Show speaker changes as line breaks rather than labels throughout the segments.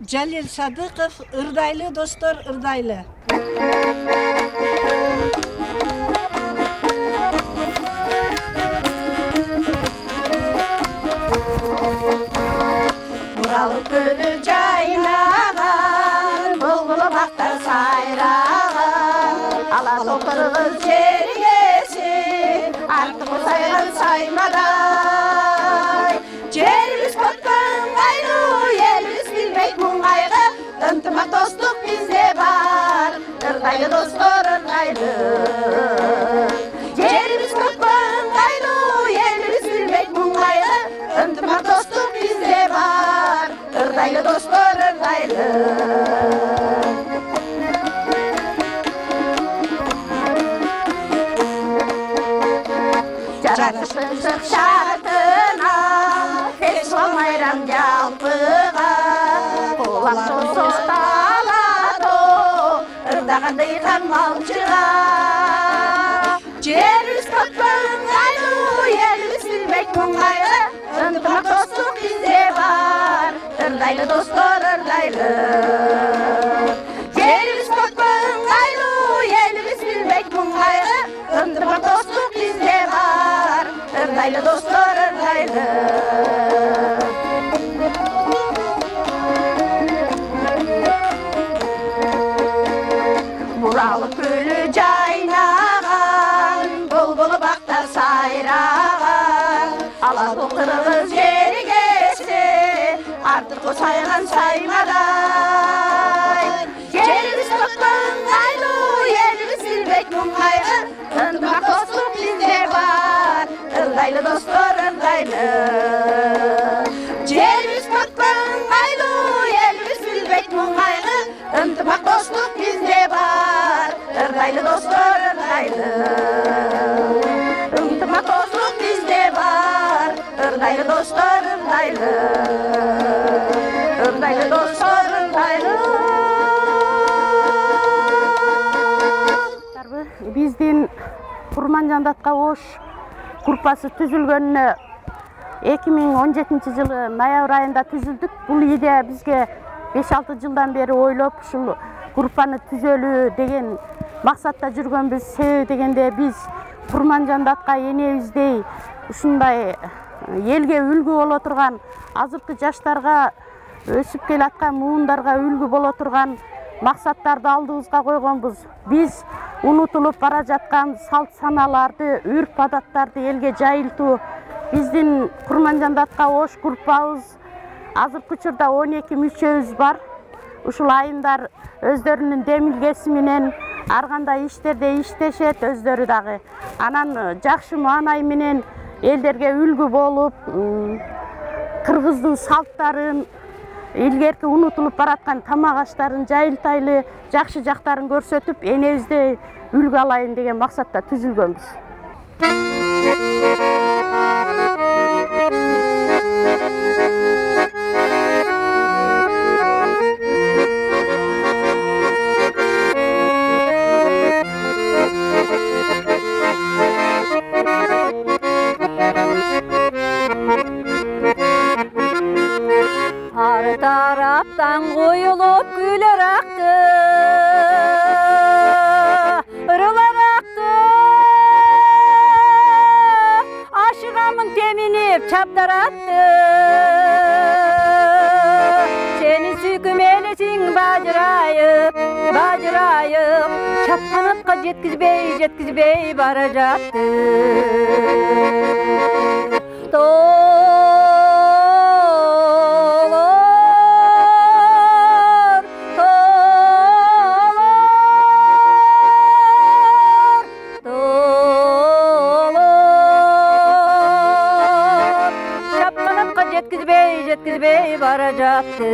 Жалил Садыков, ырдайлы достор, ырдайлы.
Муралып көлі жайнаған, бұлбұлы бақтар сайраған, ала толтырғыз жерігесін, артық сайған саймадай. Жеріміз көттің айлы, еліміз білмек мұңайғы, ынтымақ достық бізде бар, ырдайлы достар ырдайлы. Жеріміз көттің айлы, еліміз білмек мұңайғы, ынтымақ достық бізде бар, ырдайлы достар ырдайлы. Жаратыштың шық шартына, тез болмайрам жалпыға, қолам тосықталады, ырдағандай қамалшыға. Жеріміз көкпің айлы, еліміз білмек мұңайы, ынтымақ достық бізде бар, ырдайлы достар ырдайлы. Жеріміз көкпің айлы, еліміз білмек мұңайы, ынтымақ достық бізде бар, ырдайлы достар ырдайлы. Муралып көлі жайнаған, бұлбұлы бақтар сайраған, ала толтырғыз жерігесі, артық сайған саймадай. Жеріміз көктің айлы, еліміз білмек мұңайы, ынтымақ достық бізде бар, ырдайлы достар ырдайлы. Жеріміз көктің айлы, еліміз білмек мұңайы, ынтымақ достық бізде бар, ырдайлы достар ырдайлы. Ынтымақ достық бізде бар, ырдайлы достар ырдайлы. Ырдайлы достар ырдайлы.
Биздин Курманжандатка Ош группасы түзүлгөнүнө 2017 жылы ноябрь айында түзүлдүк. Бул идея бизге 5-6 жылдан бери ойлоп, ушул группаны түзөлүү деген максатта жүргөнбүз. Себеби дегенде биз Курманжандатка энебиздей ушундай элге үлгү боло турган, азыркы жаштарга өсүп келаткан муундарга үлгү боло турган максаттарды алдыбызга койгонбуз. Биз унутулуп бара жаткан салт саналарды, үрп адаттарды элге жайылтуу. Биздин Курманжандатка Ош группабыз азыркы учурда 12 мүчөбүз бар. Ушул айымдар өздөрүнүн демилгеси менен ар кандай иштерде иштешет, өздөрү дагы. Анан жакшы маанай менен элдерге үлгү болуп, кыргыздын салттарын, илгерки унутулуп бараткан тамак аштарын жайылтайлы, жакшы жактарын көрсөтүп, энебизде үлгү алайын деген максатта түзүлгөнбүз.
Ар тараптан коюлуп күлөр акты, ырылар акты, ашыгамын теминип чапдаратты. Сени сүйкүм элесиң бажырайып, бажырайып, чапканатка жеткизбей бара жатты. Жеткизбей бара жатты.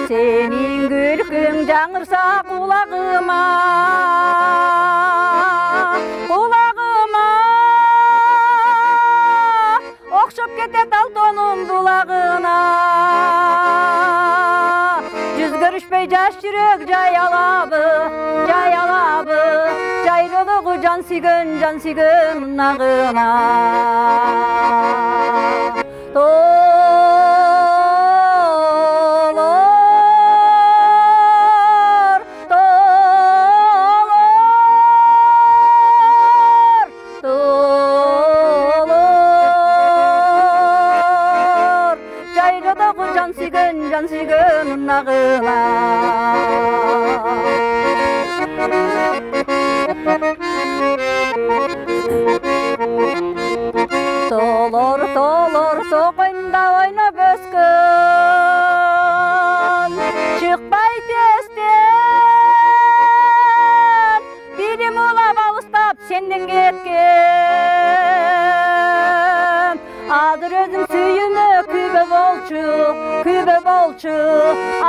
Сенин күлкүң жаңырса кулагыма, кулагыма, окшоп кетет алтонун булагына. Жүз көрүшпөй жаш жүрөк жай алабы, жайлуулугу жан жан сүйгөн нагына жан сүйгөн нагына толор токойнда ойноп өскөн чыкпай тестен бирим улап алыстап сенден кеткен азыр өзүң сүйүмө күйбө болчу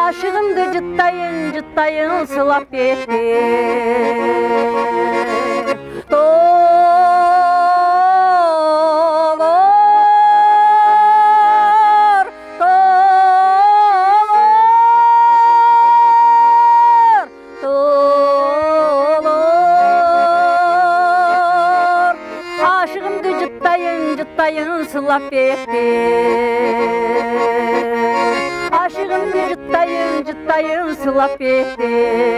ашыгымды жыттайын сылап кеткен ашыгымды жыттайын сылап кеткен ашыгымды жыттайын сылап кеткен